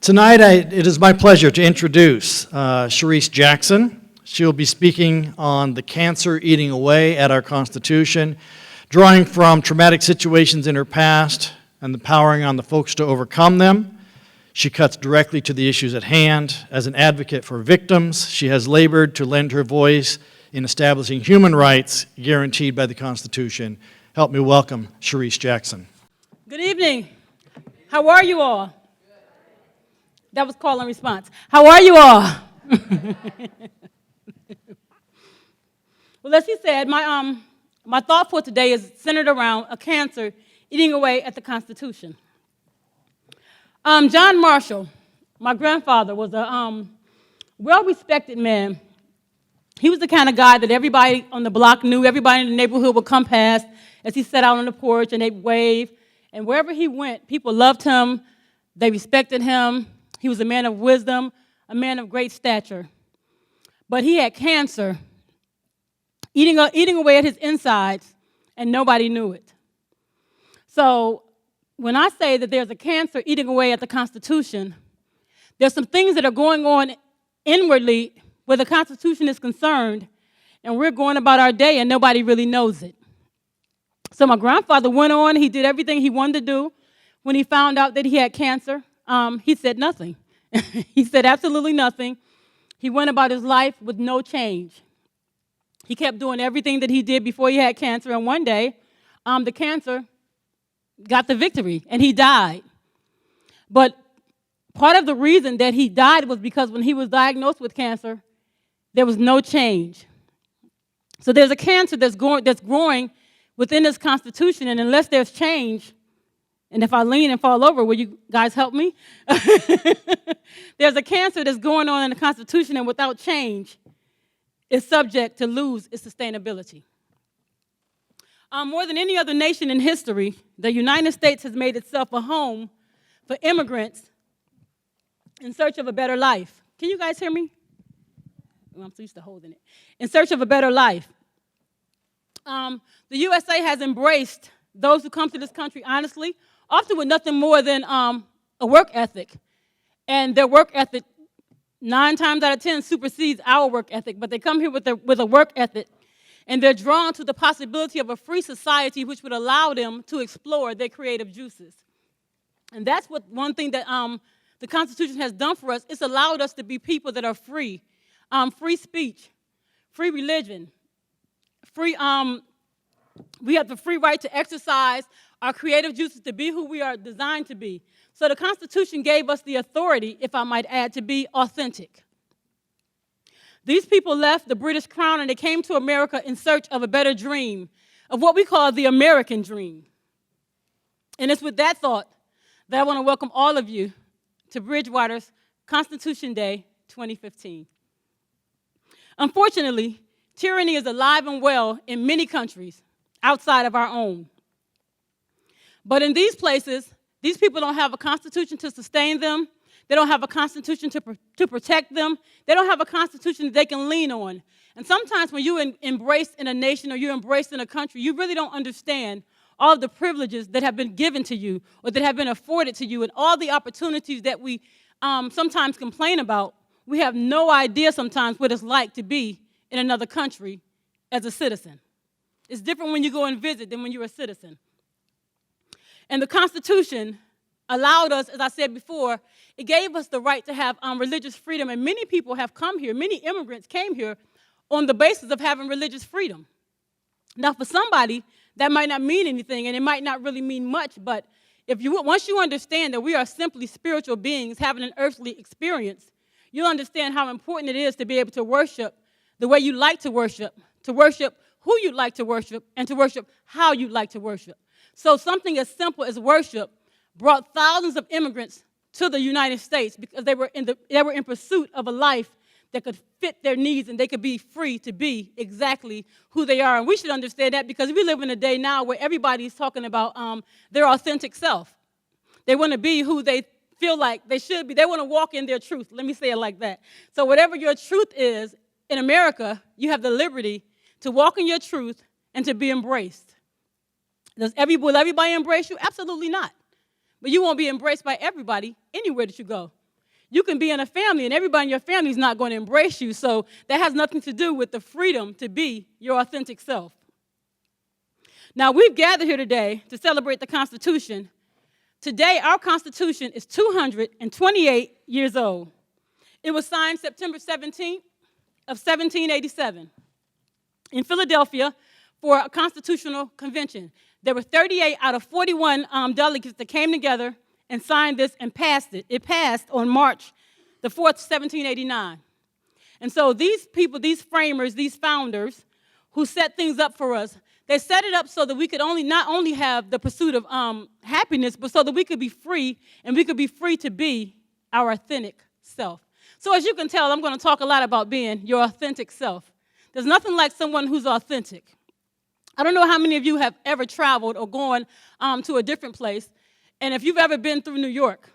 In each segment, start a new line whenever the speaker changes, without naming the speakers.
Tonight, it is my pleasure to introduce Cherese Jackson. She'll be speaking on the cancer eating away at our Constitution, drawing from traumatic situations in her past and empowering on the folks to overcome them. She cuts directly to the issues at hand. As an advocate for victims, she has labored to lend her voice in establishing human rights guaranteed by the Constitution. Help me welcome Cherese Jackson.
Good evening. How are you all? That was call and response. How are you all? Well, as he said, my thought for today is centered around a cancer eating away at the Constitution. John Marshall, my grandfather, was a well-respected man. He was the kind of guy that everybody on the block knew. Everybody in the neighborhood would come past as he sat out on the porch and they'd wave. And wherever he went, people loved him. They respected him. He was a man of wisdom, a man of great stature. But he had cancer eating away at his insides, and nobody knew it. So when I say that there's a cancer eating away at the Constitution, there's some things that are going on inwardly where the Constitution is concerned, and we're going about our day and nobody really knows it. So my grandfather went on, he did everything he wanted to do. When he found out that he had cancer, he said nothing. He said absolutely nothing. He went about his life with no change. He kept doing everything that he did before he had cancer, and one day, the cancer got the victory, and he died. But part of the reason that he died was because when he was diagnosed with cancer, there was no change. So there's a cancer that's growing within this Constitution, and unless there's change, and if I lean and fall over, will you guys help me? There's a cancer that's going on in the Constitution, and without change, it's subject to lose its sustainability. More than any other nation in history, the United States has made itself a home for immigrants in search of a better life. Can you guys hear me? Well, I'm so used to holding it. In search of a better life. The USA has embraced those who come to this country honestly, often with nothing more than a work ethic. And their work ethic, 9 times out of 10, supersedes our work ethic. But they come here with a work ethic, and they're drawn to the possibility of a free society which would allow them to explore their creative juices. And that's one thing that the Constitution has done for us. It's allowed us to be people that are free. Free speech, free religion, free. We have the free right to exercise our creative juices to be who we are designed to be. So the Constitution gave us the authority, if I might add, to be authentic. These people left the British crown and they came to America in search of a better dream, of what we call the American dream. And it's with that thought that I want to welcome all of you to Bridgewater's Constitution Day 2015. Unfortunately, tyranny is alive and well in many countries outside of our own. But in these places, these people don't have a constitution to sustain them. They don't have a constitution to protect them. They don't have a constitution that they can lean on. And sometimes when you're embraced in a nation or you're embraced in a country, you really don't understand all of the privileges that have been given to you or that have been afforded to you and all the opportunities that we sometimes complain about. We have no idea sometimes what it's like to be in another country as a citizen. It's different when you go and visit than when you're a citizen. And the Constitution allowed us, as I said before, it gave us the right to have religious freedom. And many people have come here, many immigrants came here on the basis of having religious freedom. Now, for somebody, that might not mean anything, and it might not really mean much, but once you understand that we are simply spiritual beings having an earthly experience, you'll understand how important it is to be able to worship the way you like to worship who you'd like to worship, and to worship how you'd like to worship. So something as simple as worship brought thousands of immigrants to the United States because they were in pursuit of a life that could fit their needs and they could be free to be exactly who they are. And we should understand that because we live in a day now where everybody's talking about their authentic self. They want to be who they feel like they should be. They want to walk in their truth. Let me say it like that. So whatever your truth is, in America, you have the liberty to walk in your truth and to be embraced. Will everybody embrace you? Absolutely not. But you won't be embraced by everybody anywhere that you go. You can be in a family, and everybody in your family is not going to embrace you, so that has nothing to do with the freedom to be your authentic self. Now, we've gathered here today to celebrate the Constitution. Today, our Constitution is 228 years old. It was signed September 17th of 1787 in Philadelphia for a constitutional convention. There were 38 out of 41 delegates that came together and signed this and passed it. It passed on March the 4th, 1789. And so these people, these framers, these founders who set things up for us, they set it up so that we could not only have the pursuit of happiness, but so that we could be free, and we could be free to be our authentic self. So as you can tell, I'm going to talk a lot about being your authentic self. There's nothing like someone who's authentic. I don't know how many of you have ever traveled or gone to a different place, and if you've ever been through New York,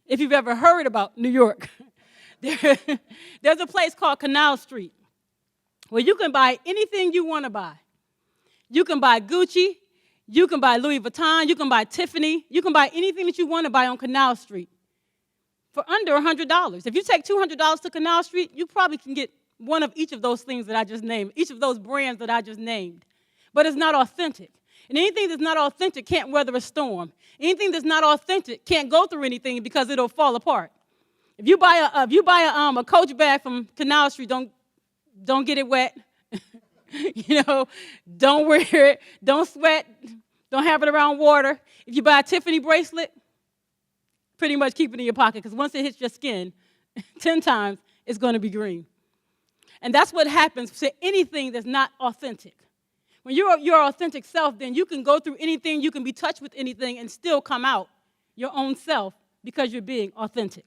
if you've ever heard about New York, there's a place called Canal Street where you can buy anything you want to buy. You can buy Gucci, you can buy Louis Vuitton, you can buy Tiffany, you can buy anything that you want to buy on Canal Street for under $100. If you take $200 to Canal Street, you probably can get one of each of those things that I just named, each of those brands that I just named. But it's not authentic. And anything that's not authentic can't weather a storm. Anything that's not authentic can't go through anything because it'll fall apart. If you buy a Coach bag from Canal Street, don't get it wet. Don't wear it, don't sweat, don't have it around water. If you buy a Tiffany bracelet, pretty much keep it in your pocket, because once it hits your skin 10 times, it's going to be green. And that's what happens to anything that's not authentic. When you're your authentic self, then you can go through anything, you can be touched with anything, and still come out your own self because you're being authentic.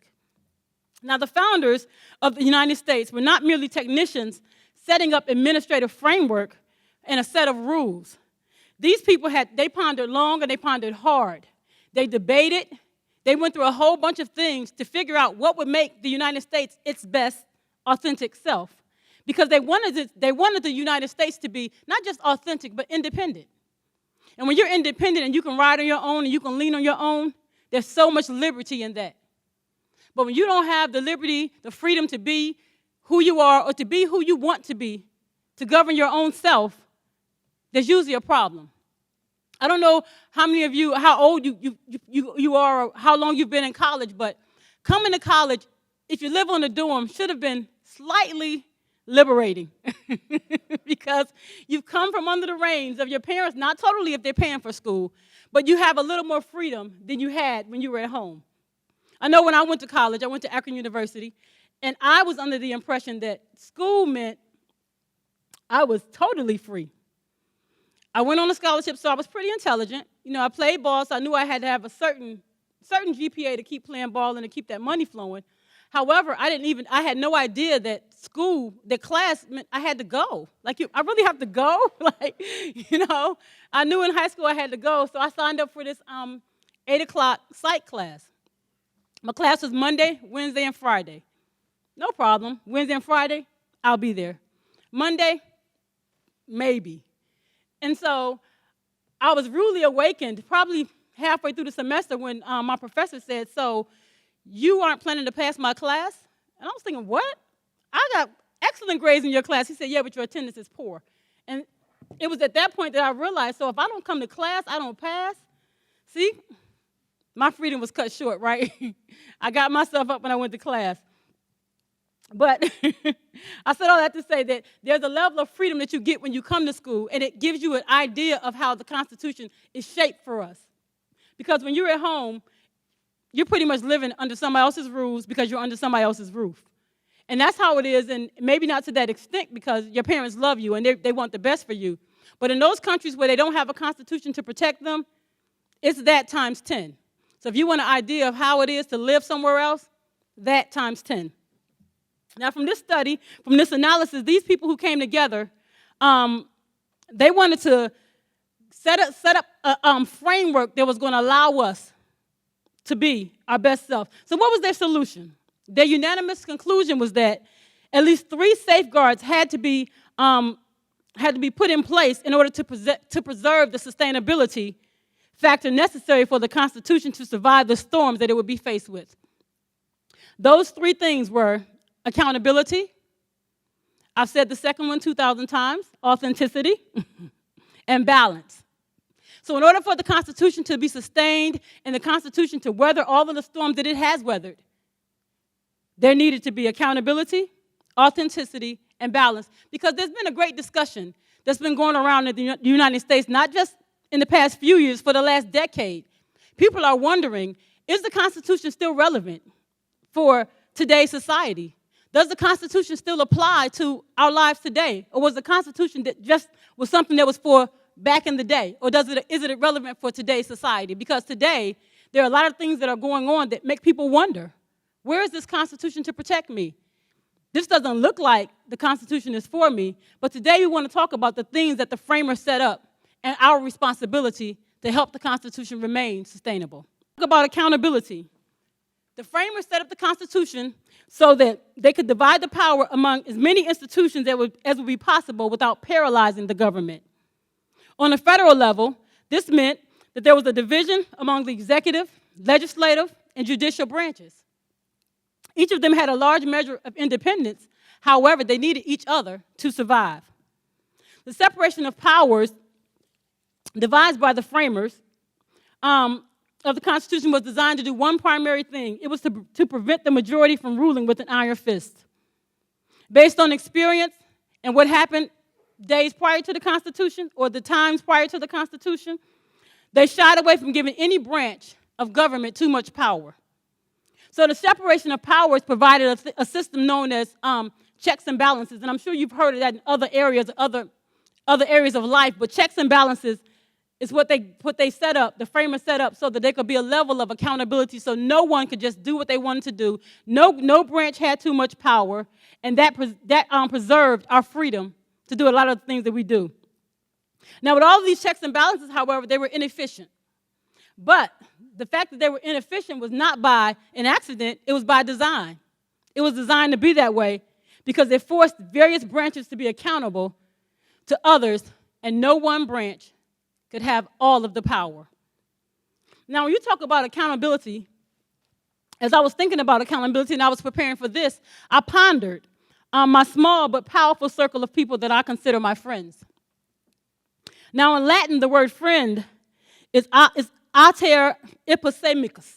Now, the founders of the United States were not merely technicians setting up administrative framework and a set of rules. These people they pondered long and they pondered hard. They debated. They went through a whole bunch of things to figure out what would make the United States its best authentic self, because they wanted the United States to be not just authentic, but independent. And when you're independent and you can ride on your own and you can lean on your own, there's so much liberty in that. But when you don't have the liberty, the freedom to be who you are or to be who you want to be, to govern your own self, there's usually a problem. I don't know how many of you, how old you are or how long you've been in college, but coming to college, if you live on a dorm, should have been slightly liberating because you've come from under the reins of your parents, not totally if they're paying for school, but you have a little more freedom than you had when you were at home. I know when I went to college, I went to Akron University, and I was under the impression that school meant I was totally free. I went on a scholarship, so I was pretty intelligent. I played ball, so I knew I had to have a certain GPA to keep playing ball and to keep that money flowing. However, I had no idea that class meant I had to go. I really have to go? I knew in high school I had to go, so I signed up for this 8 o'clock psych class. My class was Monday, Wednesday, and Friday. No problem. Wednesday and Friday, I'll be there. Monday, maybe. And so I was rudely awakened probably halfway through the semester when my professor said, "So you aren't planning to pass my class?" And I was thinking, what? I got excellent grades in your class. He said, "Yeah, but your attendance is poor." And it was at that point that I realized, so if I don't come to class, I don't pass. See, my freedom was cut short, right? I got myself up when I went to class. But I said all that to say that there's a level of freedom that you get when you come to school, and it gives you an idea of how the Constitution is shaped for us. Because when you're at home, you're pretty much living under somebody else's rules because you're under somebody else's roof. And that's how it is, and maybe not to that extent because your parents love you and they want the best for you. But in those countries where they don't have a Constitution to protect them, it's that times 10. So if you want an idea of how it is to live somewhere else, that times 10. Now, from this study, from this analysis, these people who came together, they wanted to set up a framework that was going to allow us to be our best self. So what was their solution? Their unanimous conclusion was that at least 3 safeguards had to be put in place in order to preserve the sustainability factor necessary for the Constitution to survive the storms that it would be faced with. Those three things were accountability. I've said the second one 2,000 times, authenticity, and balance. So in order for the Constitution to be sustained and the Constitution to weather all of the storms that it has weathered, there needed to be accountability, authenticity, and balance. Because there's been a great discussion that's been going around in the United States, not just in the past few years, for the last decade. People are wondering, is the Constitution still relevant for today's society? Does the Constitution still apply to our lives today? Or was the Constitution that just was something that was for back in the day? Or is it relevant for today's society? Because today, there are a lot of things that are going on that make people wonder, where is this Constitution to protect me? This doesn't look like the Constitution is for me, but today we want to talk about the things that the framers set up and our responsibility to help the Constitution remain sustainable. Talk about accountability. The framers set up the Constitution so that they could divide the power among as many institutions as would be possible without paralyzing the government. On a federal level, this meant that there was a division among the executive, legislative, and judicial branches. Each of them had a large measure of independence. However, they needed each other to survive. The separation of powers devised by the framers of the Constitution was designed to do one primary thing. It was to prevent the majority from ruling with an iron fist. Based on experience and what happened days prior to the Constitution or the times prior to the Constitution, they shied away from giving any branch of government too much power. So the separation of powers provided a system known as checks and balances, and I'm sure you've heard of that in other areas of life, but checks and balances is what they set up, the framers set up, so that there could be a level of accountability so no one could just do what they wanted to do. No branch had too much power, and that preserved our freedom to do a lot of the things that we do. Now, with all of these checks and balances, however, they were inefficient. But the fact that they were inefficient was not by an accident, it was by design. It was designed to be that way because it forced various branches to be accountable to others, and no one branch could have all of the power. Now, when you talk about accountability, as I was thinking about accountability and I was preparing for this, I pondered my small but powerful circle of people that I consider my friends. Now, in Latin, the word friend is alter ipposemicus.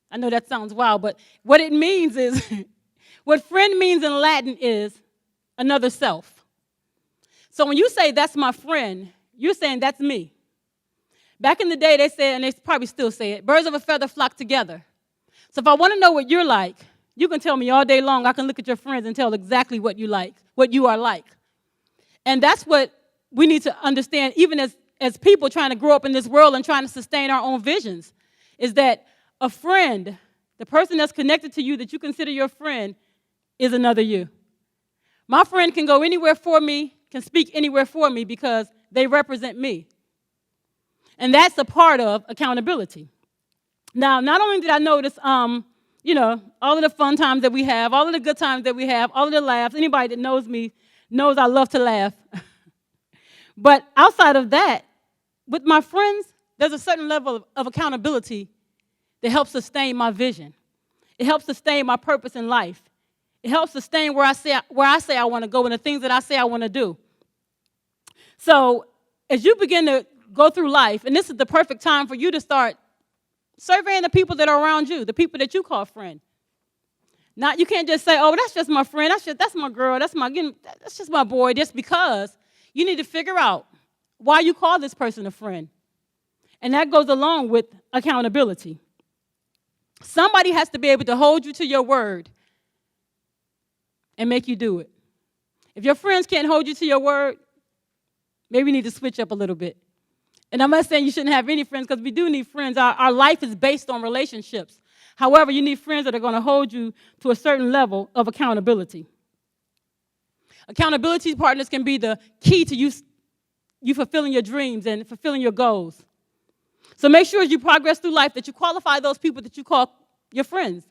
I know that sounds wild, but what it means is, what friend means in Latin is another self. So when you say that's my friend, you're saying that's me. Back in the day, they said, and they probably still say it, birds of a feather flock together. So if I want to know what you're like, you can tell me all day long. I can look at your friends and tell exactly what you like, what you are like. And that's what we need to understand, even as people trying to grow up in this world and trying to sustain our own visions, is that a friend, the person that's connected to you that you consider your friend, is another you. My friend can go anywhere for me, can speak anywhere for me because they represent me. And that's a part of accountability. Now, not only did I notice, all of the fun times that we have, all of the good times that we have, all of the laughs. Anybody that knows me knows I love to laugh. But outside of that, with my friends, there's a certain level of accountability that helps sustain my vision. It helps sustain my purpose in life. It helps sustain where I say I want to go and the things that I say I want to do. So as you begin to go through life, and this is the perfect time for you to start surveying the people that are around you, the people that you call friend. You can't just say, oh, that's just my friend, that's my girl, that's just my boy, just because. You need to figure out why you call this person a friend. And that goes along with accountability. Somebody has to be able to hold you to your word and make you do it. If your friends can't hold you to your word, maybe you need to switch up a little bit. And I'm not saying you shouldn't have any friends, because we do need friends. Our life is based on relationships. However, you need friends that are going to hold you to a certain level of accountability. Accountability partners can be the key to you fulfilling your dreams and fulfilling your goals. So make sure as you progress through life that you qualify those people that you call your friends.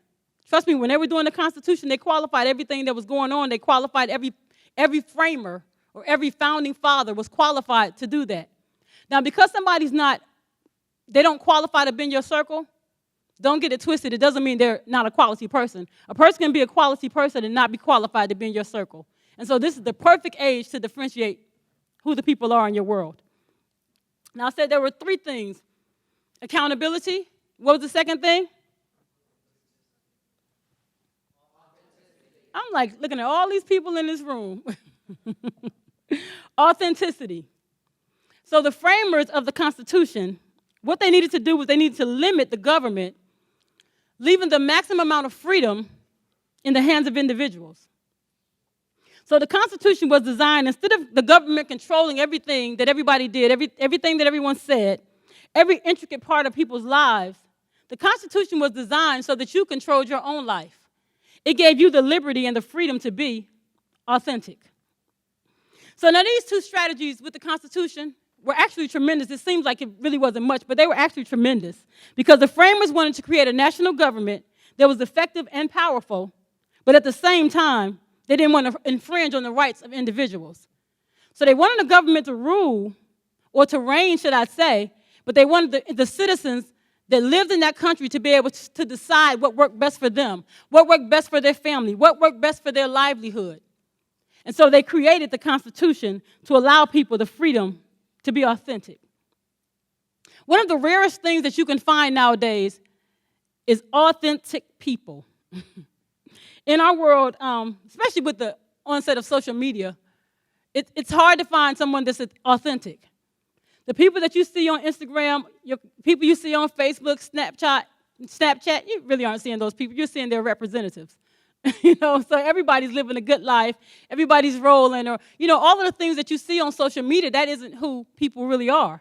Trust me, when they were doing the Constitution, they qualified everything that was going on. They qualified every framer or every founding father was qualified to do that. Now, because they don't qualify to be in your circle, Don't get it twisted. It doesn't mean they're not a quality person. A person can be a quality person and not be qualified to be in your circle. And so this is the perfect age to differentiate who the people are in your world. Now, I said there were 3 things. Accountability. What was the second thing? I'm like looking at all these people in this room. Authenticity. So the framers of the Constitution, what they needed to do was they needed to limit the government, leaving the maximum amount of freedom in the hands of individuals. So the Constitution was designed, instead of the government controlling everything that everybody did, everything that everyone said, every intricate part of people's lives, the Constitution was designed so that you controlled your own life. It gave you the liberty and the freedom to be authentic. So now these 2 strategies with the Constitution were actually tremendous. It seems like it really wasn't much, but they were actually tremendous because the framers wanted to create a national government that was effective and powerful, but at the same time, they didn't want to infringe on the rights of individuals. So they wanted the government to rule, or to reign, should I say, but they wanted the citizens that lived in that country to be able to decide what worked best for them, what worked best for their family, what worked best for their livelihood. And so they created the Constitution to allow people the freedom to be authentic. One of the rarest things that you can find nowadays is authentic people. In our world, especially with the onset of social media, it's hard to find someone that's authentic. The people that you see on Instagram, people you see on Facebook, Snapchat, you really aren't seeing those people. You're seeing their representatives. So everybody's living a good life. Everybody's rolling, or, all of the things that you see on social media, that isn't who people really are.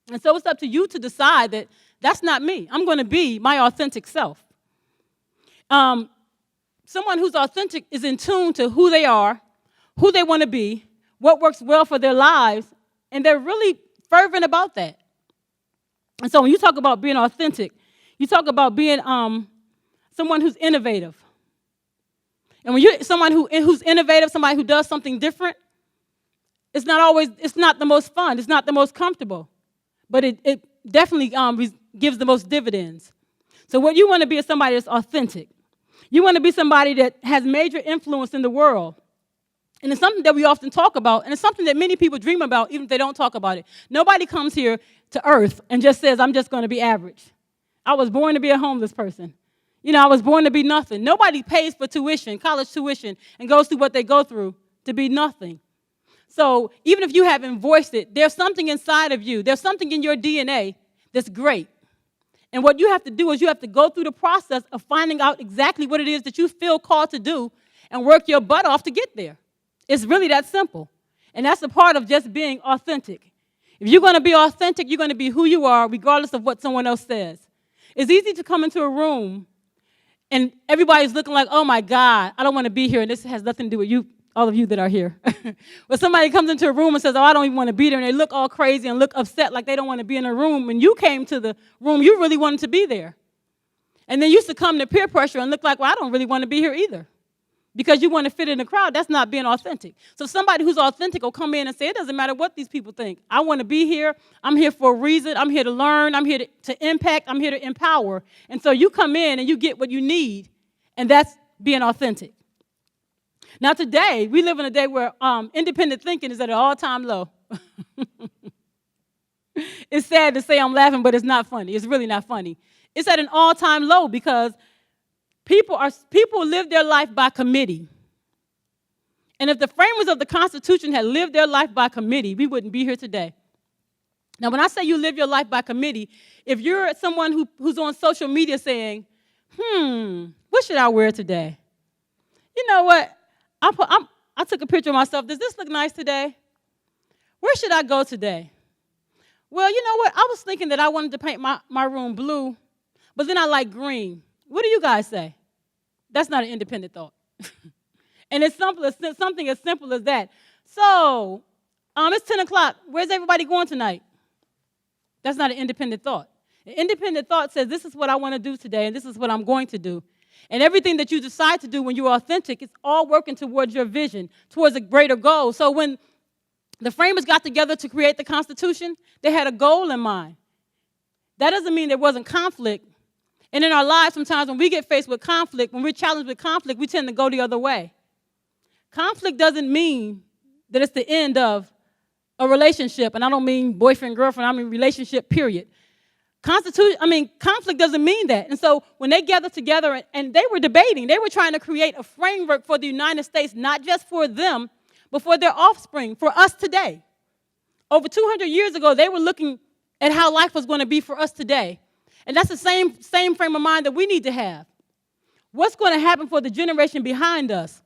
And so it's up to you to decide that that's not me. I'm going to be my authentic self. Someone who's authentic is in tune to who they are, who they want to be, what works well for their lives, and they're really fervent about that. And so when you talk about being authentic, you talk about being someone who's innovative. And when you're someone who's innovative, somebody who does something different, it's not the most fun, it's not the most comfortable, but it definitely gives the most dividends. So what you want to be is somebody that's authentic. You want to be somebody that has major influence in the world. And it's something that we often talk about, and it's something that many people dream about, even if they don't talk about it. Nobody comes here to earth and just says, I'm just going to be average. I was born to be a homeless person. I was born to be nothing. Nobody pays for tuition, college tuition, and goes through what they go through to be nothing. So even if you haven't voiced it, there's something inside of you. There's something in your DNA that's great. And what you have to do is you have to go through the process of finding out exactly what it is that you feel called to do and work your butt off to get there. It's really that simple. And that's a part of just being authentic. If you're going to be authentic, you're going to be who you are regardless of what someone else says. It's easy to come into a room and everybody's looking like, oh, my God, I don't want to be here. And this has nothing to do with you, all of you that are here. But somebody comes into a room and says, oh, I don't even want to be there. And they look all crazy and look upset like they don't want to be in a room. When you came to the room, you really wanted to be there. And then you succumb to peer pressure and look like, well, I don't really want to be here either. Because you want to fit in the crowd, that's not being authentic. So somebody who's authentic will come in and say, it doesn't matter what these people think. I want to be here. I'm here for a reason. I'm here to learn. I'm here to impact. I'm here to empower. And so you come in and you get what you need, and that's being authentic. Now today, we live in a day where independent thinking is at an all-time low. It's sad to say I'm laughing, but it's not funny. It's really not funny. It's at an all-time low because people live their life by committee. And if the framers of the Constitution had lived their life by committee, we wouldn't be here today. Now, when I say you live your life by committee, if you're someone who's on social media saying, what should I wear today? You know what? I took a picture of myself. Does this look nice today? Where should I go today? Well, you know what? I was thinking that I wanted to paint my room blue, but then I like green. What do you guys say? That's not an independent thought. And it's something as simple as that. So, it's 10 o'clock. Where's everybody going tonight? That's not an independent thought. An independent thought says, this is what I want to do today, and this is what I'm going to do. And everything that you decide to do when you're authentic, it's all working towards your vision, towards a greater goal. So when the framers got together to create the Constitution, they had a goal in mind. That doesn't mean there wasn't conflict, And in our lives, sometimes when we get faced with conflict, when we're challenged with conflict, we tend to go the other way. Conflict doesn't mean that it's the end of a relationship, and I don't mean boyfriend, girlfriend, I mean relationship, period. Conflict doesn't mean that. And so when they gathered together and they were debating, they were trying to create a framework for the United States, not just for them, but for their offspring, for us today. Over 200 years ago, they were looking at how life was going to be for us today. And that's the same frame of mind that we need to have. What's going to happen for the generation behind us?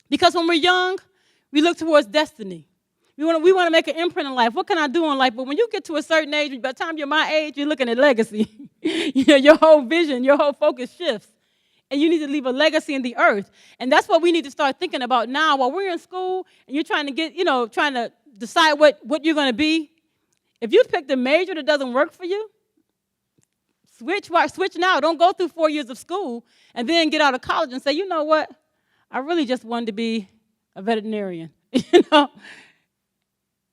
Because when we're young, we look towards destiny. We want to make an imprint in life. What can I do in life? But when you get to a certain age, by the time you're my age, you're looking at legacy. Your whole vision, your whole focus shifts. And you need to leave a legacy in the earth. And that's what we need to start thinking about now. While we're in school and you're trying to decide what you're going to be, if you picked a major that doesn't work for you, switch now. Don't go through 4 years of school and then get out of college and say, you know what? I really just wanted to be a veterinarian.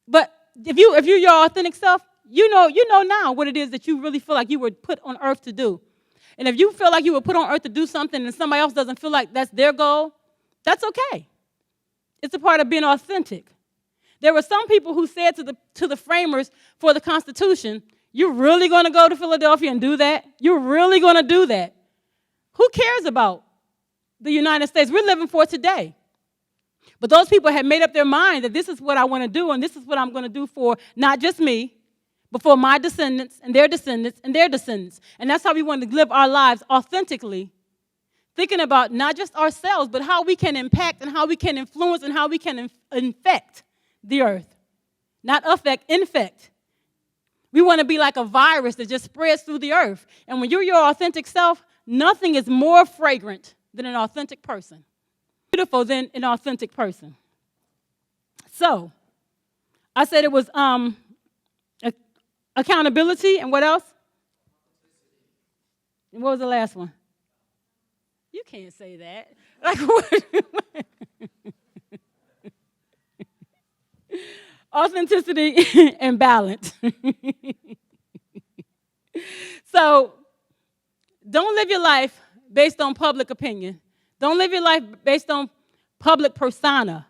But if you're your authentic self, you know now what it is that you really feel like you were put on earth to do. And if you feel like you were put on earth to do something and somebody else doesn't feel like that's their goal, that's okay. It's a part of being authentic. There were some people who said to the framers for the Constitution, you're really going to go to Philadelphia and do that? You're really going to do that? Who cares about the United States? We're living for today. But those people had made up their mind that this is what I want to do, and this is what I'm going to do for not just me, but for my descendants and their descendants and their descendants. And that's how we want to live our lives authentically, thinking about not just ourselves, but how we can impact and how we can influence and how we can infect the earth. Not affect, infect. We want to be like a virus that just spreads through the earth. And when you're your authentic self, nothing is more fragrant than an authentic person. Beautiful than an authentic person. So, I said it was accountability, and what else? And what was the last one? You can't say that. Like what? Authenticity and balance. So, don't live your life based on public opinion. Don't live your life based on public persona.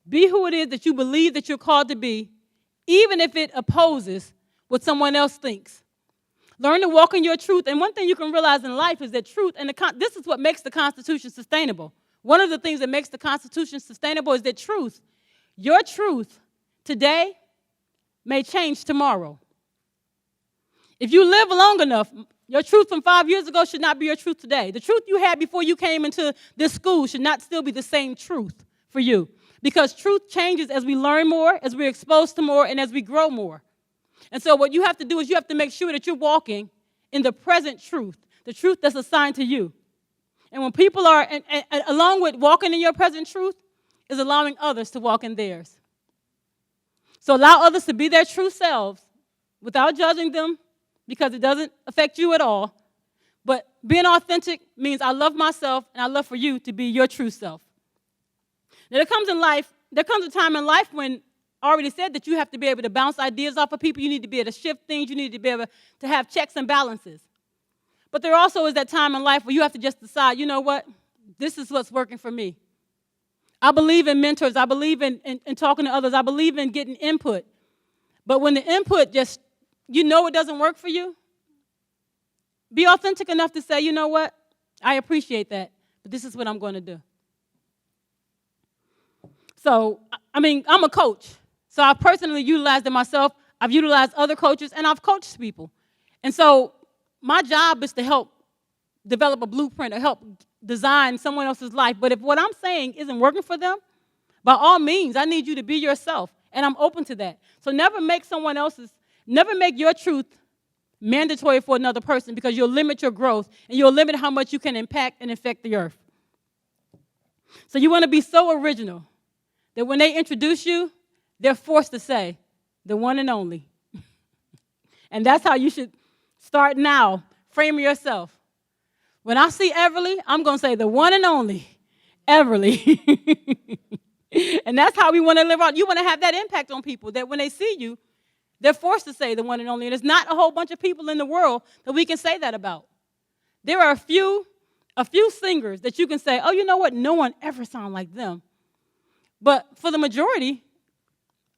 Be who it is that you believe that you're called to be, even if it opposes what someone else thinks. Learn to walk in your truth. And one thing you can realize in life is that truth, and this is what makes the Constitution sustainable. One of the things that makes the Constitution sustainable is that truth, your truth today may change tomorrow. If you live long enough, your truth from 5 years ago should not be your truth today. The truth you had before you came into this school should not still be the same truth for you. Because truth changes as we learn more, as we're exposed to more, and as we grow more. And so what you have to do is you have to make sure that you're walking in the present truth, the truth that's assigned to you. And when people are, and along with walking in your present truth, is allowing others to walk in theirs. So allow others to be their true selves without judging them, because it doesn't affect you at all. But being authentic means I love myself and I love for you to be your true self. Now there comes a time in life when I already said that you have to be able to bounce ideas off of people. You need to be able to shift things. You need to be able to have checks and balances. But there also is that time in life where you have to just decide, you know what? This is what's working for me. I believe in mentors. I believe in talking to others. I believe in getting input. But when the input just, it doesn't work for you, be authentic enough to say, you know what? I appreciate that, but this is what I'm going to do. So, I'm a coach. So I've personally utilized it myself. I've utilized other coaches, and I've coached people. And so my job is to help develop a blueprint or help design someone else's life. But if what I'm saying isn't working for them, by all means, I need you to be yourself, and I'm open to that. So never make your truth mandatory for another person, because you'll limit your growth, and you'll limit how much you can impact and affect the earth. So you want to be so original that when they introduce you, they're forced to say, the one and only. And that's how you should start now. Frame yourself. When I see Everly, I'm going to say the one and only Everly. And that's how we want to live out. You want to have that impact on people, that when they see you, they're forced to say the one and only. And there's not a whole bunch of people in the world that we can say that about. there are a few singers that you can say, oh, you know what? No one ever sound like them. But for the majority,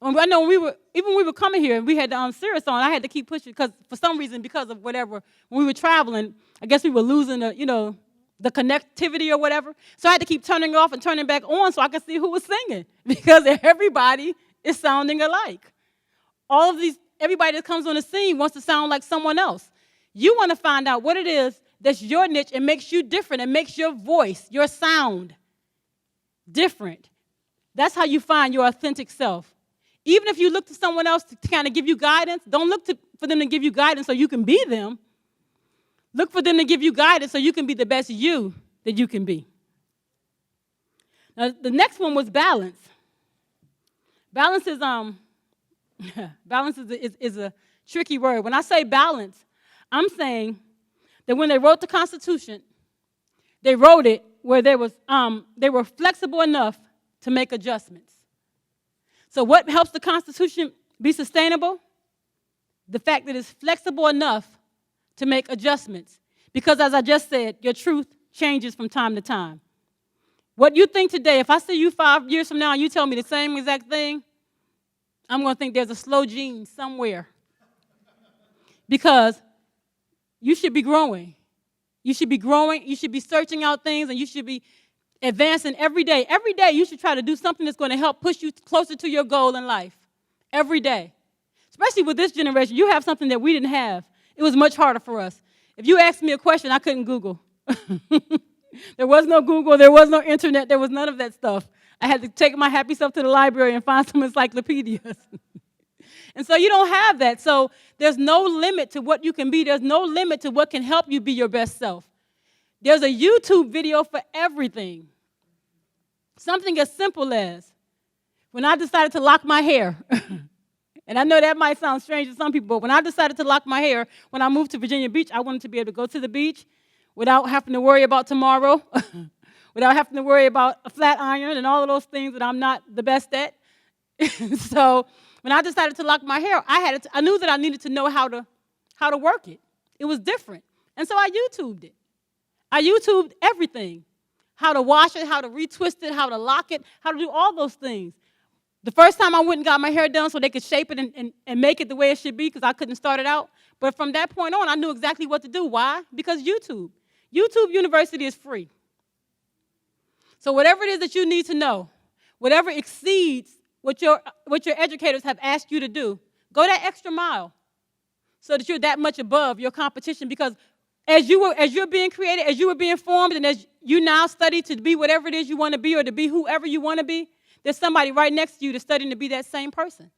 I know when we were coming here, we had the Sirius on. I had to keep pushing because for some reason, because of whatever, when we were traveling, I guess we were losing the connectivity or whatever. So I had to keep turning it off and turning it back on so I could see who was singing because everybody is sounding alike. Everybody that comes on the scene wants to sound like someone else. You want to find out what it is that's your niche and makes you different and makes your voice, your sound different. That's how you find your authentic self. Even if you look to someone else to kind of give you guidance, don't look for them to give you guidance so you can be them. Look for them to give you guidance so you can be the best you that you can be. Now, the next one was balance. Balance is is a tricky word. When I say balance, I'm saying that when they wrote the Constitution, they wrote it where they were flexible enough to make adjustments. So what helps the Constitution be sustainable? The fact that it's flexible enough to make adjustments. Because as I just said, your truth changes from time to time. What you think today, if I see you 5 years from now and you tell me the same exact thing, I'm going to think there's a slow gene somewhere. Because you should be growing. You should be growing. You should be searching out things, and you should be advancing every day. Every day you should try to do something that's going to help push you closer to your goal in life. Every day. Especially with this generation, you have something that we didn't have. It was much harder for us. If you asked me a question, I couldn't Google. There was no Google. There was no internet. There was none of that stuff. I had to take my happy self to the library and find some encyclopedias. And so you don't have that. So there's no limit to what you can be. There's no limit to what can help you be your best self. There's a YouTube video for everything. Something as simple as when I decided to lock my hair. And I know that might sound strange to some people, but when I decided to lock my hair, when I moved to Virginia Beach, I wanted to be able to go to the beach without having to worry about tomorrow, without having to worry about a flat iron and all of those things that I'm not the best at. So when I decided to lock my hair, I knew that I needed to know how to work it. It was different. And so I YouTubed it. I YouTubed everything. How to wash it, how to retwist it, how to lock it, how to do all those things. The first time I went and got my hair done so they could shape it and make it the way it should be because I couldn't start it out. But from that point on, I knew exactly what to do. Why? Because YouTube. YouTube University is free. So whatever it is that you need to know, whatever exceeds what your educators have asked you to do, go that extra mile so that you're that much above your competition. Because as you're being created, as you were being formed, and as you now study to be whatever it is you want to be or to be whoever you want to be, there's somebody right next to you that's studying to be that same person.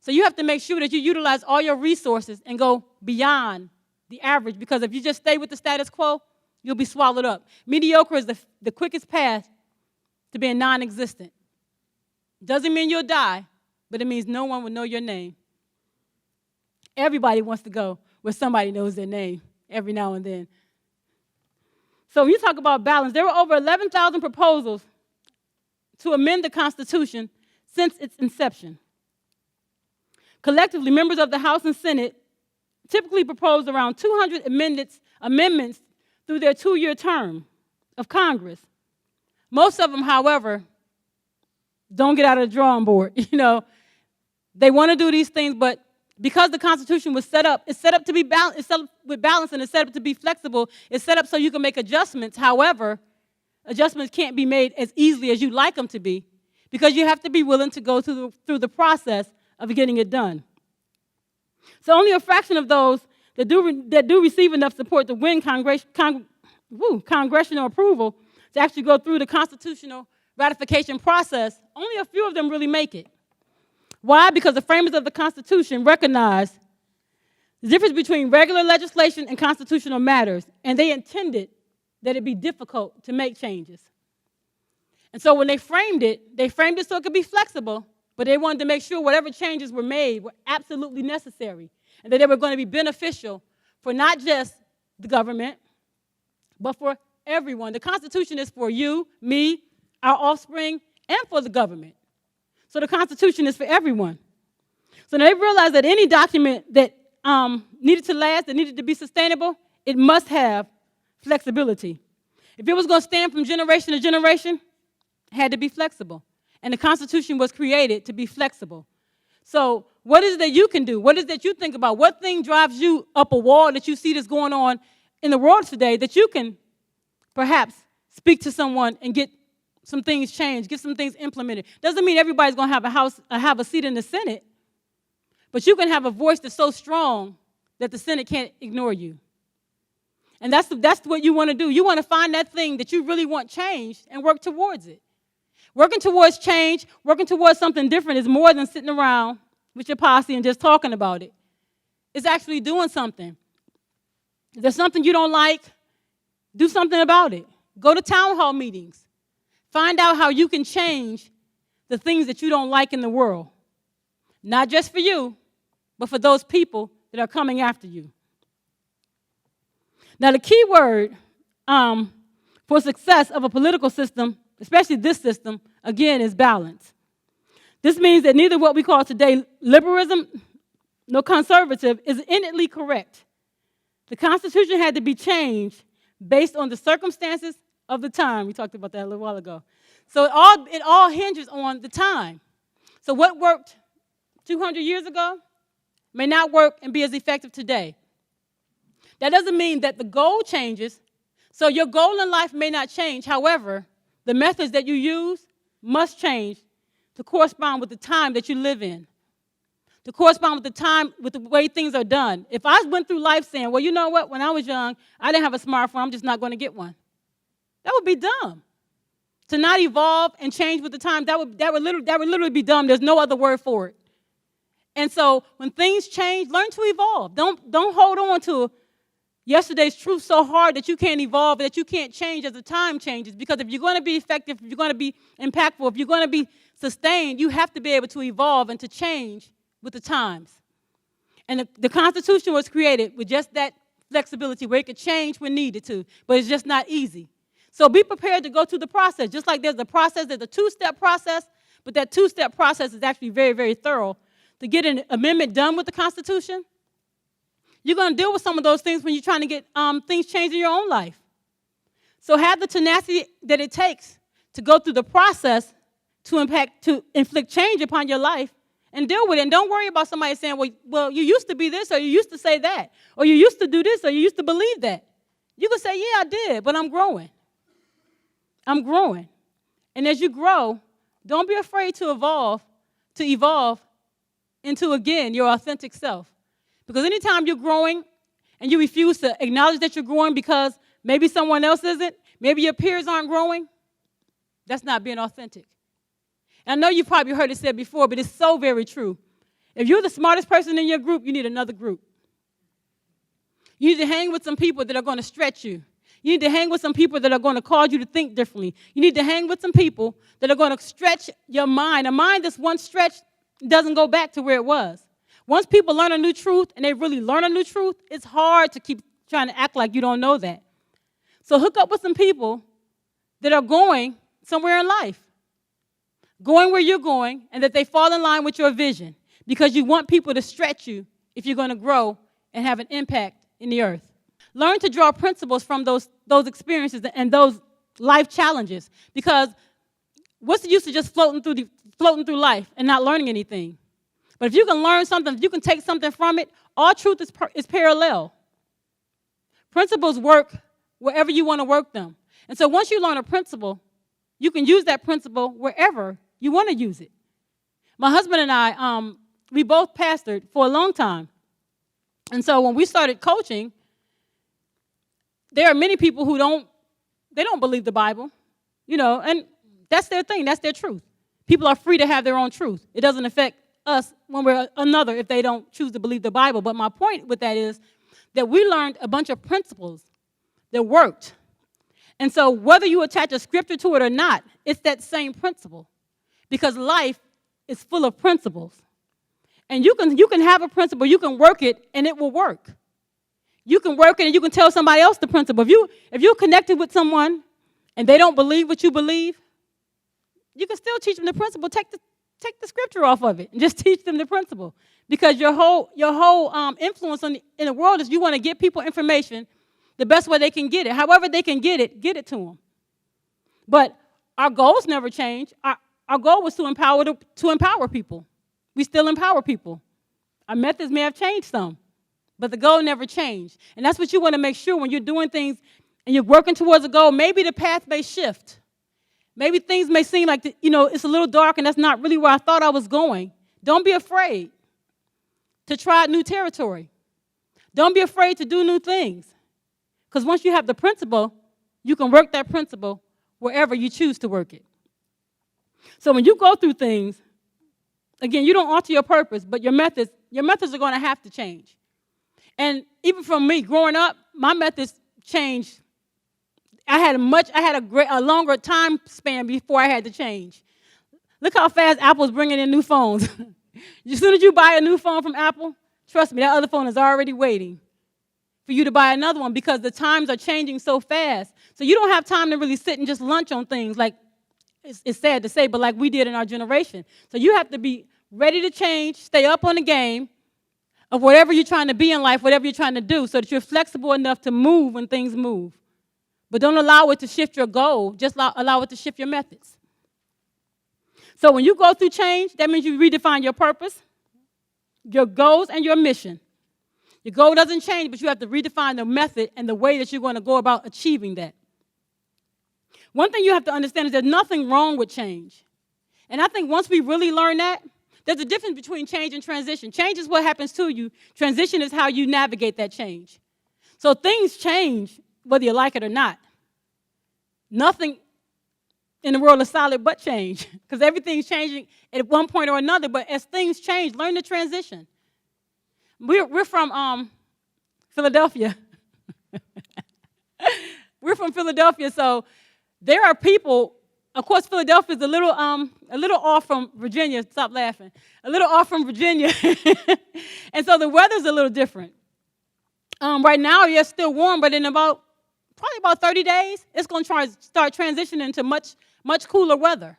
So you have to make sure that you utilize all your resources and go beyond the average, because if you just stay with the status quo, you'll be swallowed up. Mediocre is the quickest path to being non-existent. Doesn't mean you'll die, but it means no one will know your name. Everybody wants to go where somebody knows their name every now and then. So when you talk about balance, there were over 11,000 proposals to amend the Constitution since its inception. Collectively, members of the House and Senate typically propose around 200 amendments through their 2-year term of Congress. Most of them, however, don't get out of the drawing board. They want to do these things, but because the Constitution was set up, it's set up to be balanced, it's set up with balance, and it's set up to be flexible. It's set up so you can make adjustments. However, adjustments can't be made as easily as you'd like them to be, because you have to be willing to go through the process of getting it done. So only a fraction of those that do receive enough support to win congressional approval to actually go through the constitutional ratification process, only a few of them really make it. Why? Because the framers of the Constitution recognized the difference between regular legislation and constitutional matters, and they intended that it be difficult to make changes. And so when they framed it so it could be flexible, but they wanted to make sure whatever changes were made were absolutely necessary and that they were going to be beneficial for not just the government, but for everyone. The Constitution is for you, me, our offspring, and for the government. So the Constitution is for everyone. So they realized that any document that needed to last, that needed to be sustainable, it must have flexibility. If it was going to stand from generation to generation, it had to be flexible. And the Constitution was created to be flexible. So what is it that you can do? What is it that you think about? What thing drives you up a wall that you see that's going on in the world today that you can perhaps speak to someone and get some things changed, get some things implemented? Doesn't mean everybody's going to have a seat in the Senate, but you can have a voice that's so strong that the Senate can't ignore you. And that's what you want to do. You want to find that thing that you really want changed and work towards it. Working towards change, working towards something different is more than sitting around with your posse and just talking about it. It's actually doing something. If there's something you don't like, do something about it. Go to town hall meetings. Find out how you can change the things that you don't like in the world. Not just for you, but for those people that are coming after you. Now, the key word for success of a political system, especially this system, again, is balance. This means that neither what we call today liberalism nor conservative is innately correct. The Constitution had to be changed based on the circumstances of the time. We talked about that a little while ago. So it all hinges on the time. So what worked 200 years ago may not work and be as effective today. That doesn't mean that the goal changes. So your goal in life may not change. However, the methods that you use must change to correspond with the time that you live in, to correspond with the time, with the way things are done. If I went through life saying, well, you know what, when I was young, I didn't have a smartphone, I'm just not going to get one. That would be dumb. To not evolve and change with the time, that would literally be dumb. There's no other word for it. And so when things change, learn to evolve. Don't hold on to yesterday's truth so hard that you can't evolve, that you can't change as the time changes. Because if you're going to be effective, if you're going to be impactful, if you're going to be sustained, you have to be able to evolve and to change with the times. And the Constitution was created with just that flexibility where it could change when needed to, but it's just not easy. So be prepared to go through the process. Just like there's a process, there's a two-step process, but that two-step process is actually very, very thorough. To get an amendment done with the Constitution, you're going to deal with some of those things when you're trying to get things changed in your own life. So have the tenacity that it takes to go through the process to inflict change upon your life and deal with it. And don't worry about somebody saying, well, you used to be this, or you used to say that, or you used to do this, or you used to believe that. You can say, yeah, I did, but I'm growing. I'm growing. And as you grow, don't be afraid to evolve into, again, your authentic self. Because anytime you're growing and you refuse to acknowledge that you're growing because maybe someone else isn't, maybe your peers aren't growing, that's not being authentic. And I know you've probably heard it said before, but it's so very true. If you're the smartest person in your group, you need another group. You need to hang with some people that are going to stretch you. You need to hang with some people that are going to cause you to think differently. You need to hang with some people that are going to stretch your mind. A mind that's once stretched doesn't go back to where it was. Once people learn a new truth, and they really learn a new truth, it's hard to keep trying to act like you don't know that. So hook up with some people that are going somewhere in life, going where you're going, and that they fall in line with your vision, because you want people to stretch you if you're going to grow and have an impact in the earth. Learn to draw principles from those experiences and those life challenges, because what's the use of just floating through life and not learning anything? But if you can learn something, if you can take something from it, all truth is parallel. Principles work wherever you want to work them. And so once you learn a principle, you can use that principle wherever you want to use it. My husband and I, we both pastored for a long time. And so when we started coaching, there are many people who don't believe the Bible, and that's their thing, that's their truth. People are free to have their own truth. It doesn't affect us one way or another if they don't choose to believe the Bible. But my point with that is that we learned a bunch of principles that worked. And so whether you attach a scripture to it or not, it's that same principle, because life is full of principles. And you can have a principle, you can work it, and it will work. You can work it, and you can tell somebody else the principle. If you're connected with someone and they don't believe what you believe, you can still teach them the principle. Take the scripture off of it and just teach them the principle. Because your whole influence in the world is you want to give people information the best way they can get it. However they can get it to them. But our goals never change. Our goal was to empower people. We still empower people. Our methods may have changed some, but the goal never changed. And that's what you want to make sure when you're doing things and you're working towards a goal. Maybe the path may shift. Maybe things may seem like, it's a little dark and that's not really where I thought I was going. Don't be afraid to try new territory. Don't be afraid to do new things. Because once you have the principle, you can work that principle wherever you choose to work it. So when you go through things, again, you don't alter your purpose, but your methods are going to have to change. And even from me growing up, my methods changed. I had a longer time span before I had to change. Look how fast Apple's bringing in new phones. As soon as you buy a new phone from Apple, trust me, that other phone is already waiting for you to buy another one because the times are changing so fast. So you don't have time to really sit and just lunch on things like, it's sad to say, but like we did in our generation. So you have to be ready to change, stay up on the game of whatever you're trying to be in life, whatever you're trying to do, so that you're flexible enough to move when things move. But don't allow it to shift your goal. Just allow it to shift your methods. So when you go through change, that means you redefine your purpose, your goals, and your mission. Your goal doesn't change, but you have to redefine the method and the way that you're going to go about achieving that. One thing you have to understand is there's nothing wrong with change. And I think once we really learn that, there's a difference between change and transition. Change is what happens to you. Transition is how you navigate that change. So things change whether you like it or not. Nothing in the world is solid but change, because everything's changing at one point or another. But as things change, learn to transition. We're from Philadelphia. We're from Philadelphia, so there are people. Of course, Philadelphia is a little off from Virginia. Stop laughing. A little off from Virginia, and so the weather's a little different. Right now, it's still warm, but in probably about 30 days, it's going to start transitioning to much cooler weather.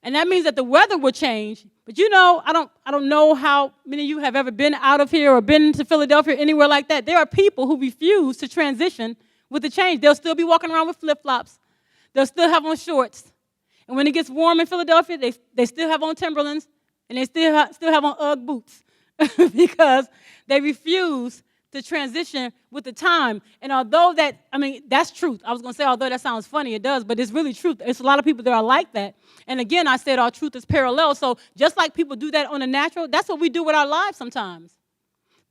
And that means that the weather will change. But I don't know how many of you have ever been out of here or been to Philadelphia or anywhere like that. There are people who refuse to transition with the change. They'll still be walking around with flip-flops. They'll still have on shorts. And when it gets warm in Philadelphia, they still have on Timberlands, and they still have on Ugg boots because they refuse to transition with the time. And although that's truth. I was going to say, although that sounds funny, it does, but it's really truth. It's a lot of people that are like that. And again, I said our truth is parallel. So just like people do that on the natural, that's what we do with our lives sometimes.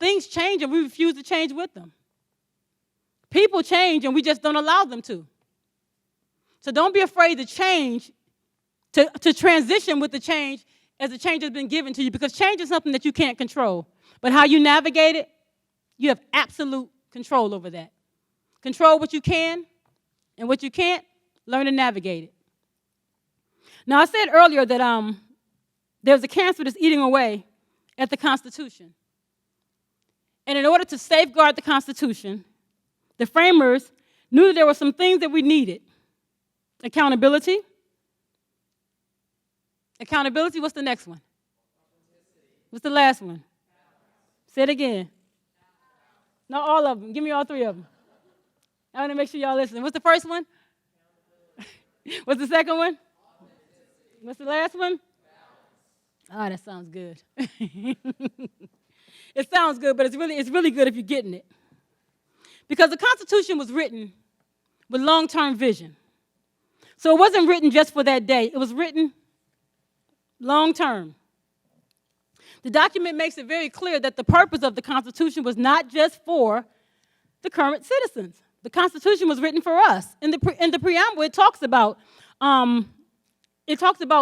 Things change, and we refuse to change with them. People change, and we just don't allow them to. So don't be afraid to change, to transition with the change as the change has been given to you, because change is something that you can't control. But how you navigate it, you have absolute control over that. Control what you can, and what you can't, learn to navigate it. Now, I said earlier that there's a cancer that's eating away at the Constitution. And in order to safeguard the Constitution, the framers knew that there were some things that we needed. Accountability. Accountability, what's the next one? What's the last one? Say it again. Not all of them. Give me all three of them. I want to make sure y'all listen. What's the first one? What's the second one? What's the last one? Ah, that sounds good. It sounds good, but it's really good if you're getting it. Because the Constitution was written with long-term vision. So it wasn't written just for that day. It was written long-term. The document makes it very clear that the purpose of the Constitution was not just for the current citizens. The Constitution was written for us. In the preamble, it talks about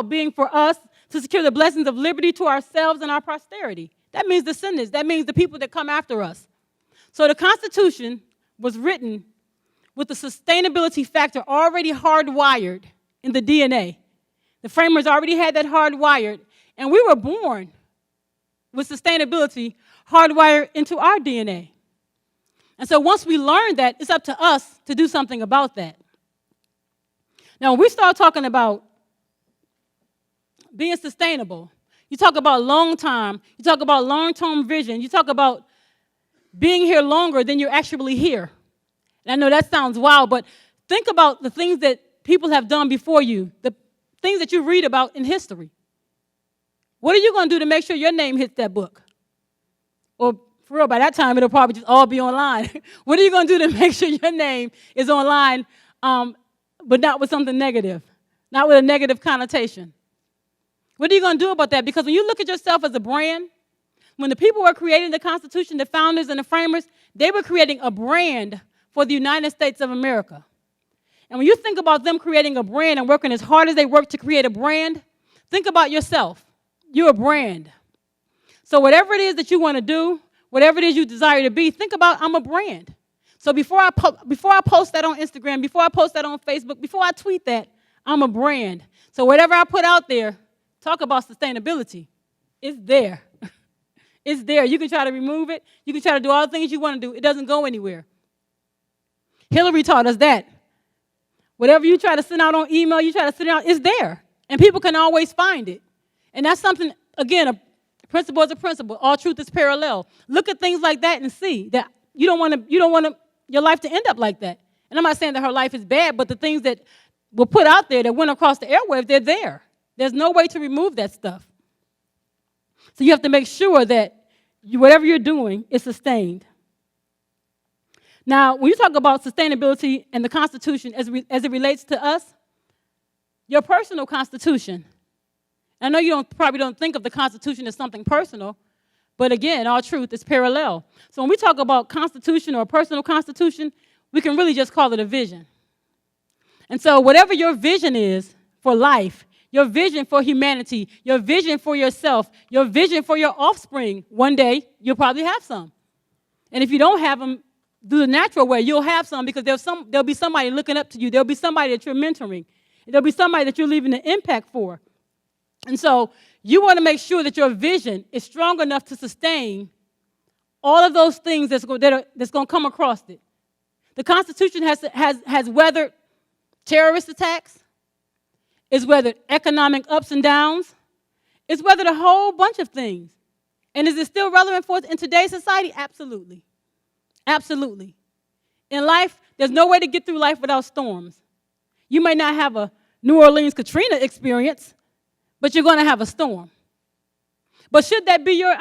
being for us to secure the blessings of liberty to ourselves and our posterity. That means descendants. That means the people that come after us. So the Constitution was written with the sustainability factor already hardwired in the DNA. The framers already had that hardwired, and we were born with sustainability hardwired into our DNA. And so once we learn that, it's up to us to do something about that. Now, when we start talking about being sustainable, you talk about long time, you talk about long-term vision, you talk about being here longer than you're actually here. And I know that sounds wild, but think about the things that people have done before you, the things that you read about in history. What are you going to do to make sure your name hits that book? Or for real, by that time, it'll probably just all be online. What are you going to do to make sure your name is online, but not with something negative, not with a negative connotation? What are you going to do about that? Because when you look at yourself as a brand, when the people were creating the Constitution, the founders and the framers, they were creating a brand for the United States of America. And when you think about them creating a brand and working as hard as they work to create a brand, think about yourself. You're a brand. So whatever it is that you want to do, whatever it is you desire to be, think about, I'm a brand. So before I post that on Instagram, before I post that on Facebook, before I tweet that, I'm a brand. So whatever I put out there, talk about sustainability. It's there. It's there. You can try to remove it. You can try to do all the things you want to do. It doesn't go anywhere. Hillary taught us that. Whatever you try to send out on email, you try to send it out, it's there. And people can always find it. And that's something, again, a principle is a principle. All truth is parallel. Look at things like that and see that you don't want your life to end up like that. And I'm not saying that her life is bad, but the things that were put out there that went across the airwaves, they're there. There's no way to remove that stuff. So you have to make sure that whatever you're doing is sustained. Now, when you talk about sustainability and the Constitution as it relates to us, your personal Constitution, I know you probably don't think of the Constitution as something personal, but again, all truth is parallel. So when we talk about Constitution or a personal Constitution, we can really just call it a vision. And so whatever your vision is for life, your vision for humanity, your vision for yourself, your vision for your offspring, one day you'll probably have some. And if you don't have them, do the natural way, you'll have some because there'll be somebody looking up to you. There'll be somebody that you're mentoring. There'll be somebody that you're leaving an impact for. And so you want to make sure that your vision is strong enough to sustain all of those things that's going to come across it. The Constitution has weathered terrorist attacks. It's weathered economic ups and downs. It's weathered a whole bunch of things. And is it still relevant for us in today's society? Absolutely. Absolutely. In life, there's no way to get through life without storms. You may not have a New Orleans Katrina experience, but you're going to have a storm. But should that be your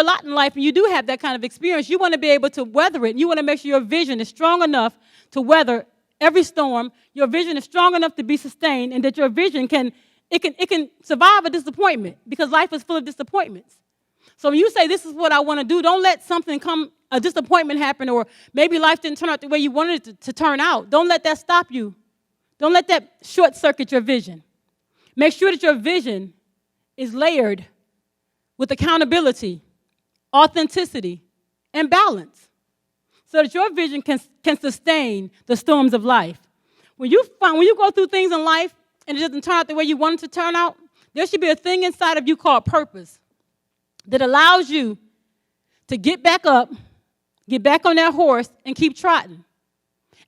lot in life and you do have that kind of experience, you want to be able to weather it. And you want to make sure your vision is strong enough to weather every storm. Your vision is strong enough to be sustained and that your vision can survive a disappointment because life is full of disappointments. So when you say this is what I want to do, don't let a disappointment happen or maybe life didn't turn out the way you wanted it to turn out. Don't let that stop you. Don't let that short circuit your vision. Make sure that your vision is layered with accountability, authenticity, and balance so that your vision can sustain the storms of life. When you go through things in life and it doesn't turn out the way you want it to turn out, there should be a thing inside of you called purpose that allows you to get back up, get back on that horse, and keep trotting.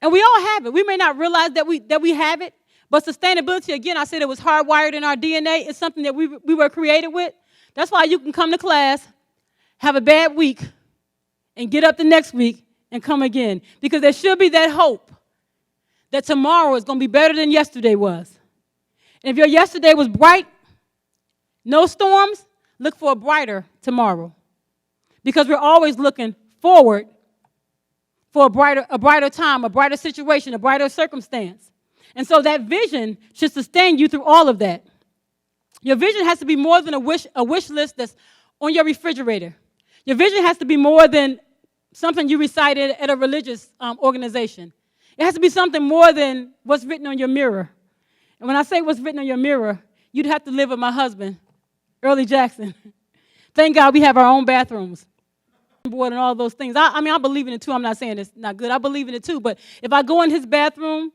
And we all have it. We may not realize that we have it, but sustainability, again, I said it was hardwired in our DNA. It's something that we were created with. That's why you can come to class, have a bad week, and get up the next week and come again. Because there should be that hope that tomorrow is going to be better than yesterday was. And if your yesterday was bright, no storms, look for a brighter tomorrow. Because we're always looking forward for a brighter time, a brighter situation, a brighter circumstance. And so that vision should sustain you through all of that. Your vision has to be more than a wish list that's on your refrigerator. Your vision has to be more than something you recited at a religious organization. It has to be something more than what's written on your mirror. And when I say what's written on your mirror, you'd have to live with my husband, Cherese Jackson. Thank God we have our own bathrooms. Board and all those things. I believe in it too. I'm not saying it's not good. I believe in it too. But if I go in his bathroom,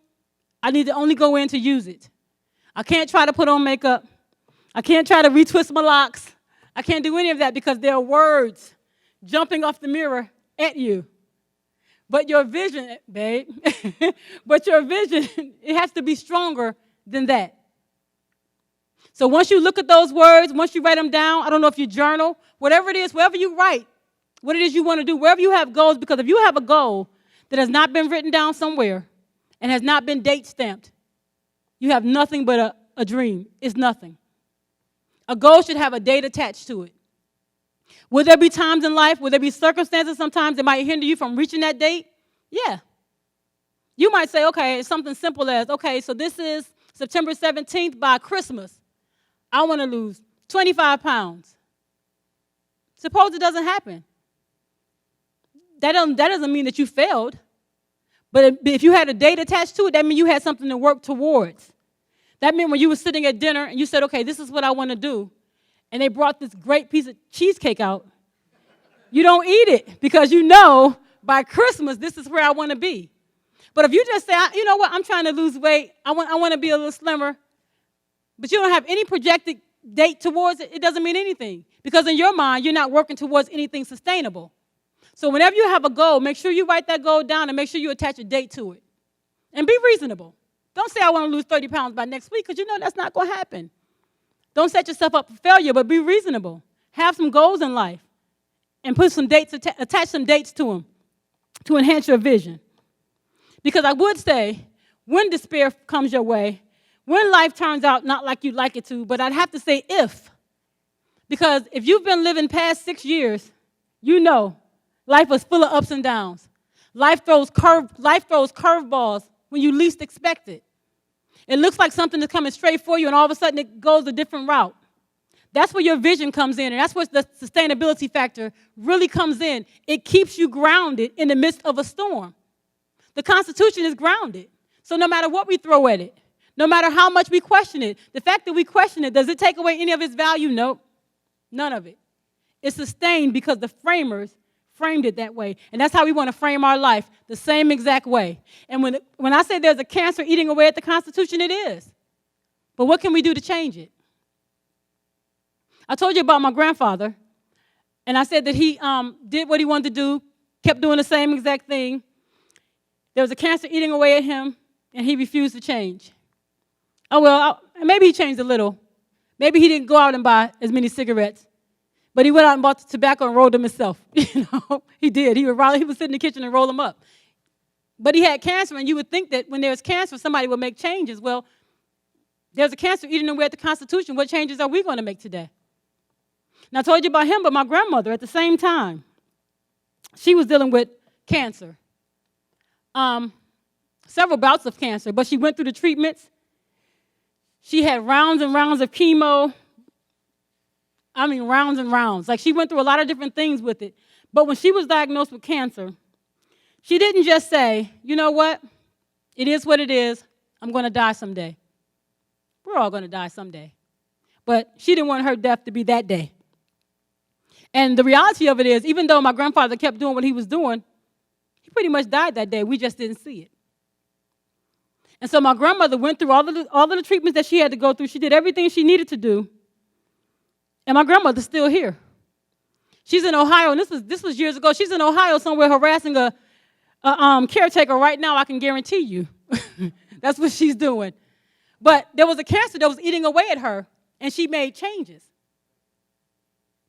I need to only go in to use it. I can't try to put on makeup. I can't try to retwist my locks. I can't do any of that because there are words jumping off the mirror at you. But your vision, babe, but your vision, it has to be stronger than that. So once you look at those words, once you write them down, I don't know if you journal, whatever it is, wherever you write, what it is you want to do, wherever you have goals, because if you have a goal that has not been written down somewhere and has not been date stamped, you have nothing but a dream. It's nothing. A goal should have a date attached to it. Will there be times in life, will there be circumstances sometimes that might hinder you from reaching that date? Yeah. You might say, okay, it's something simple as, okay, so this is September 17th. By Christmas, I want to lose 25 pounds. Suppose it doesn't happen. That doesn't mean that you failed. But if you had a date attached to it, that means you had something to work towards. That meant when you were sitting at dinner and you said, okay, this is what I want to do, and they brought this great piece of cheesecake out, you don't eat it because you know by Christmas this is where I want to be. But if you just say, you know what, I'm trying to lose weight, I want to be a little slimmer, but you don't have any projected date towards it, it doesn't mean anything. Because in your mind, you're not working towards anything sustainable. So whenever you have a goal, make sure you write that goal down and make sure you attach a date to it. And be reasonable. Don't say I want to lose 30 pounds by next week because you know that's not going to happen. Don't set yourself up for failure, but be reasonable. Have some goals in life and put some dates, attach some dates to them to enhance your vision. Because I would say, when despair comes your way, when life turns out not like you'd like it to, but I'd have to say if. Because if you've been living past 6 years, you know life is full of ups and downs. Life throws curveballs when you least expect it. It looks like something is coming straight for you, and all of a sudden it goes a different route. That's where your vision comes in, and that's where the sustainability factor really comes in. It keeps you grounded in the midst of a storm. The Constitution is grounded. So no matter what we throw at it, no matter how much we question it, the fact that we question it, does it take away any of its value? Nope, none of it. It's sustained because the framers framed it that way. And that's how we want to frame our life, the same exact way. And when I say there's a cancer eating away at the Constitution, it is. But what can we do to change it? I told you about my grandfather, and I said that he did what he wanted to do, kept doing the same exact thing. There was a cancer eating away at him, and he refused to change. Oh, well, maybe he changed a little. Maybe he didn't go out and buy as many cigarettes, but he went out and bought the tobacco and rolled them himself. He did. He would sit in the kitchen and roll them up. But he had cancer, and you would think that when there's cancer, somebody would make changes. Well, there's a cancer eating away at the Constitution. What changes are we going to make today? Now, I told you about him, but my grandmother, at the same time, she was dealing with cancer. Several bouts of cancer, but she went through the treatments. She had rounds and rounds of chemo. I mean, rounds and rounds. Like, she went through a lot of different things with it. But when she was diagnosed with cancer, she didn't just say, you know what? It is what it is. I'm going to die someday. We're all going to die someday. But she didn't want her death to be that day. And the reality of it is, even though my grandfather kept doing what he was doing, he pretty much died that day. We just didn't see it. And so my grandmother went through all of the treatments that she had to go through. She did everything she needed to do. And my grandmother's still here. She's in Ohio, and this was years ago. She's in Ohio somewhere harassing a caretaker right now, I can guarantee you. That's what she's doing. But there was a cancer that was eating away at her, and she made changes.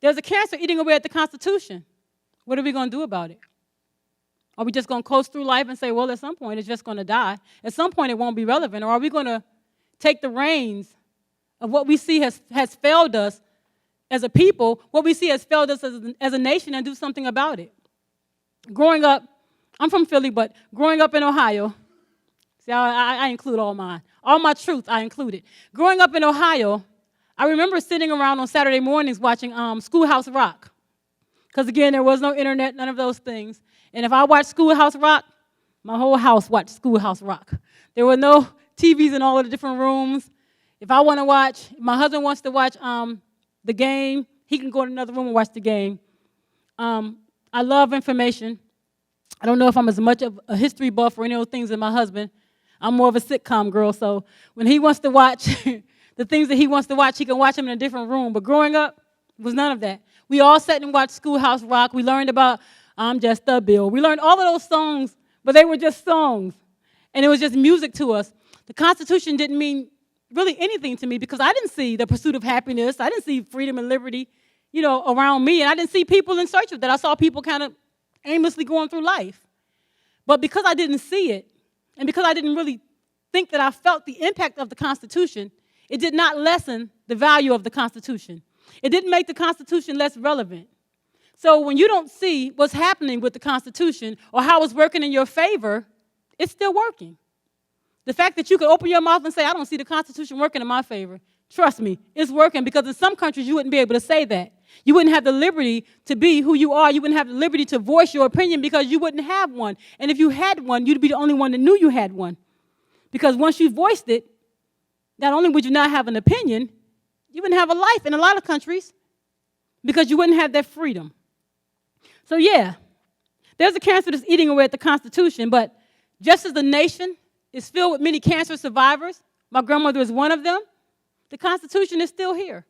There's a cancer eating away at the Constitution. What are we going to do about it? Are we just going to coast through life and say, well, at some point it's just going to die? At some point it won't be relevant. Or are we going to take the reins of what we see has failed us as a people, what we see has failed us as a nation, and do something about it? Growing up, I'm from Philly, but growing up in Ohio, see, I include all mine. All my truth I included. Growing up in Ohio, I remember sitting around on Saturday mornings watching Schoolhouse Rock. Because, again, there was no internet, none of those things. And if I watched Schoolhouse Rock, my whole house watched Schoolhouse Rock. There were no TVs in all of the different rooms. If I want to watch, if my husband wants to watch the game, he can go in another room and watch the game. I love information. I don't know if I'm as much of a history buff or any of those things as my husband. I'm more of a sitcom girl, so when he wants to watch the things that he wants to watch, he can watch them in a different room. But growing up, it was none of that. We all sat and watched Schoolhouse Rock. We learned about I'm Just a Bill. We learned all of those songs, but they were just songs, and it was just music to us. The Constitution didn't mean really anything to me because I didn't see the pursuit of happiness. I didn't see freedom and liberty, around me, and I didn't see people in search of that. I saw people kind of aimlessly going through life. But because I didn't see it, and because I didn't really think that I felt the impact of the Constitution, it did not lessen the value of the Constitution. It didn't make the Constitution less relevant. So when you don't see what's happening with the Constitution or how it's working in your favor, it's still working. The fact that you can open your mouth and say, I don't see the Constitution working in my favor, trust me, it's working, because in some countries you wouldn't be able to say that. You wouldn't have the liberty to be who you are. You wouldn't have the liberty to voice your opinion because you wouldn't have one. And if you had one, you'd be the only one that knew you had one. Because once you voiced it, not only would you not have an opinion, you wouldn't have a life in a lot of countries because you wouldn't have that freedom. So yeah, there's a cancer that's eating away at the Constitution, but just as the nation is filled with many cancer survivors, my grandmother is one of them, the Constitution is still here.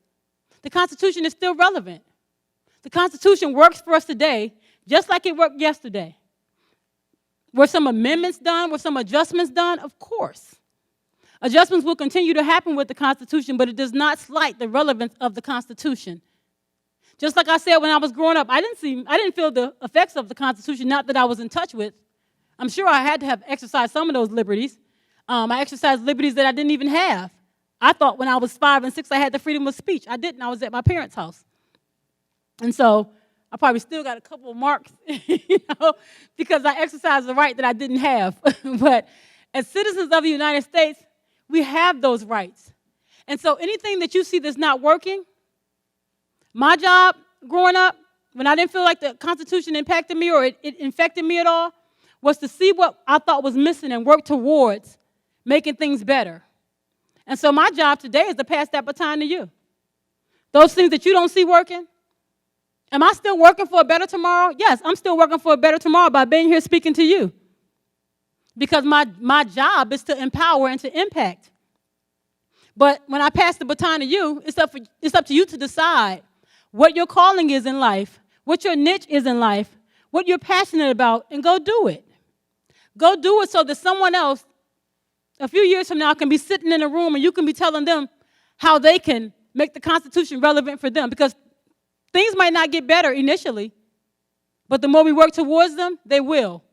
The Constitution is still relevant. The Constitution works for us today just like it worked yesterday. Were some amendments done? Were some adjustments done? Of course. Adjustments will continue to happen with the Constitution, but it does not slight the relevance of the Constitution. Just like I said when I was growing up, I didn't feel the effects of the Constitution, not that I was in touch with. I'm sure I had to have exercised some of those liberties. I exercised liberties that I didn't even have. I thought when I was 5 and 6 I had the freedom of speech. I didn't. I was at my parents' house. And so I probably still got a couple of marks, because I exercised the right that I didn't have. But as citizens of the United States, we have those rights. And so anything that you see that's not working, my job growing up, when I didn't feel like the Constitution impacted me or it infected me at all, was to see what I thought was missing and work towards making things better. And so my job today is to pass that baton to you. Those things that you don't see working, am I still working for a better tomorrow? Yes, I'm still working for a better tomorrow by being here speaking to you. Because my job is to empower and to impact. But when I pass the baton to you, it's up to you to decide what your calling is in life, what your niche is in life, what you're passionate about, and go do it. Go do it so that someone else, a few years from now, can be sitting in a room and you can be telling them how they can make the Constitution relevant for them. Because things might not get better initially, but the more we work towards them, they will.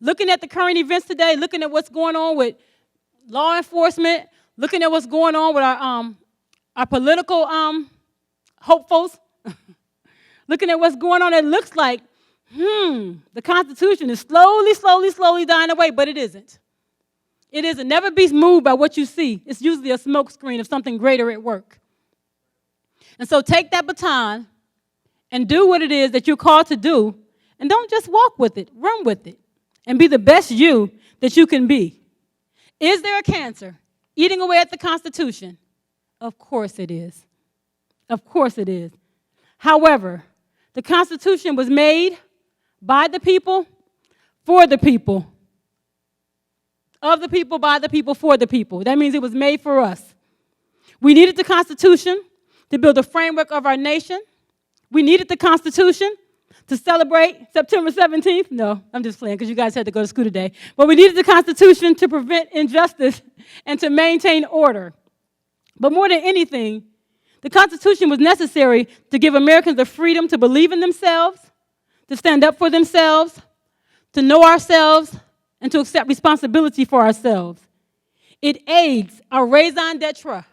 Looking at the current events today, looking at what's going on with law enforcement, looking at what's going on with our political hopefuls, looking at what's going on, it looks like, the Constitution is slowly dying away, but it isn't. It isn't. Never be moved by what you see. It's usually a smokescreen of something greater at work. And so take that baton and do what it is that you're called to do, and don't just walk with it, run with it, and be the best you that you can be. Is there a cancer eating away at the Constitution? Of course it is. Of course it is. However, the Constitution was made by the people, for the people, of the people, by the people, for the people. That means it was made for us. We needed the Constitution to build a framework of our nation. We needed the Constitution to celebrate September 17th. No, I'm just playing because you guys had to go to school today. But we needed the Constitution to prevent injustice and to maintain order. But more than anything, the Constitution was necessary to give Americans the freedom to believe in themselves, to stand up for themselves, to know ourselves, and to accept responsibility for ourselves. It aids our raison d'etre.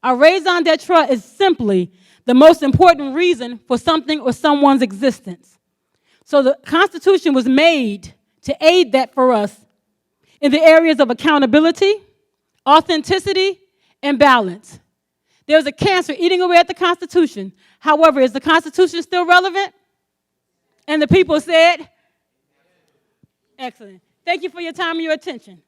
Our raison d'etre is simply the most important reason for something or someone's existence. So the Constitution was made to aid that for us in the areas of accountability, authenticity, and balance. There's a cancer eating away at the Constitution. However, is the Constitution still relevant? And the people said, excellent. Thank you for your time and your attention.